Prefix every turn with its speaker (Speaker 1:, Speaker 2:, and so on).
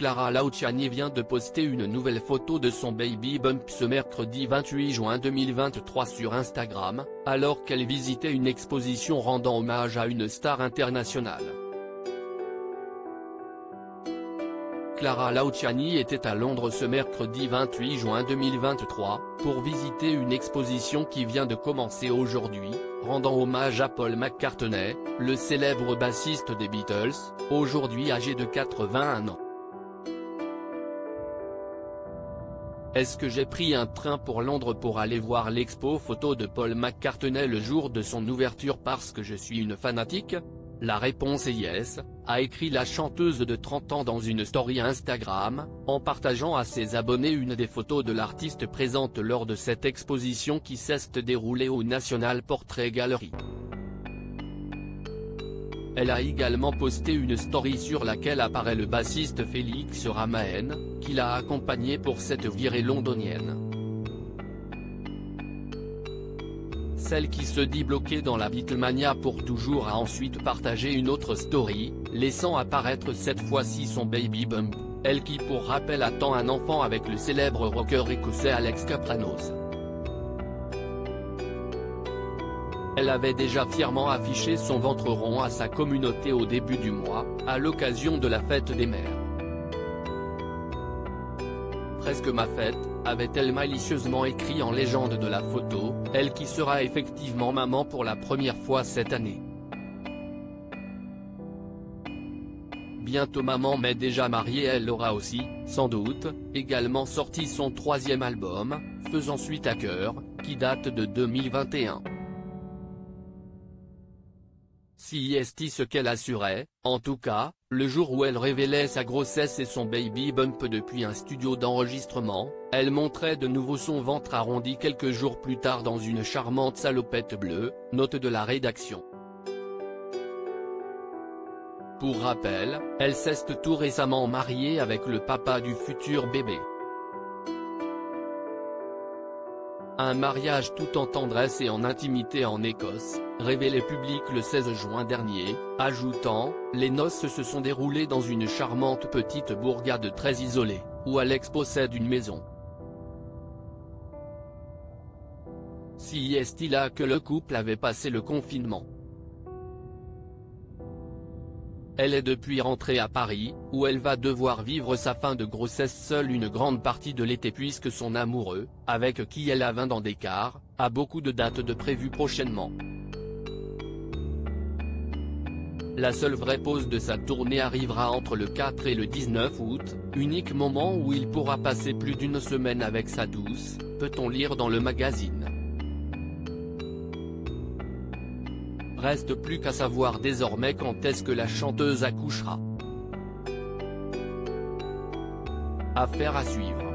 Speaker 1: Clara Luciani vient de poster une nouvelle photo de son baby bump ce mercredi 28 juin 2023 sur Instagram, alors qu'elle visitait une exposition rendant hommage à une star internationale. Clara Luciani était à Londres ce mercredi 28 juin 2023, pour visiter une exposition qui vient de commencer aujourd'hui, rendant hommage à Paul McCartney, le célèbre bassiste des Beatles, aujourd'hui âgé de 81 ans. Est-ce que j'ai pris un train pour Londres pour aller voir l'expo photo de Paul McCartney le jour de son ouverture parce que je suis une fanatique ? La réponse est yes, a écrit la chanteuse de 30 ans dans une story Instagram, en partageant à ses abonnés une des photos de l'artiste présente lors de cette exposition qui s'est déroulée au National Portrait Gallery. Elle a également posté une story sur laquelle apparaît le bassiste Félix Ramaen, qui l'a accompagné pour cette virée londonienne. Celle qui se dit bloquée dans la Beatlemania pour toujours a ensuite partagé une autre story, laissant apparaître cette fois-ci son baby bump, elle qui pour rappel attend un enfant avec le célèbre rocker écossais Alex Kapranos. Elle avait déjà fièrement affiché son ventre rond à sa communauté au début du mois, à l'occasion de la fête des mères. Presque ma fête, avait-elle malicieusement écrit en légende de la photo, elle qui sera effectivement maman pour la première fois cette année. Bientôt maman mais déjà mariée, elle aura aussi, sans doute, également sorti son 3e album, faisant suite à Cœur, qui date de 2021. Si est ce qu'elle assurait, en tout cas, le jour où elle révélait sa grossesse et son baby bump depuis un studio d'enregistrement, elle montrait de nouveau son ventre arrondi quelques jours plus tard dans une charmante salopette bleue, note de la rédaction. Pour rappel, elle s'est tout récemment mariée avec le papa du futur bébé. Un mariage tout en tendresse et en intimité en Écosse, révélé public le 16 juin dernier, ajoutant « Les noces se sont déroulées dans une charmante petite bourgade très isolée, où Alex possède une maison. Si est-il là que le couple avait passé le confinement. Elle est depuis rentrée à Paris, où elle va devoir vivre sa fin de grossesse seule une grande partie de l'été puisque son amoureux, avec qui elle a 20 ans d'écart, a beaucoup de dates de prévues prochainement. La seule vraie pause de sa tournée arrivera entre le 4 et le 19 août, unique moment où il pourra passer plus d'une semaine avec sa douce, peut-on lire dans le magazine. Reste plus qu'à savoir désormais quand est-ce que la chanteuse accouchera. Affaire à suivre.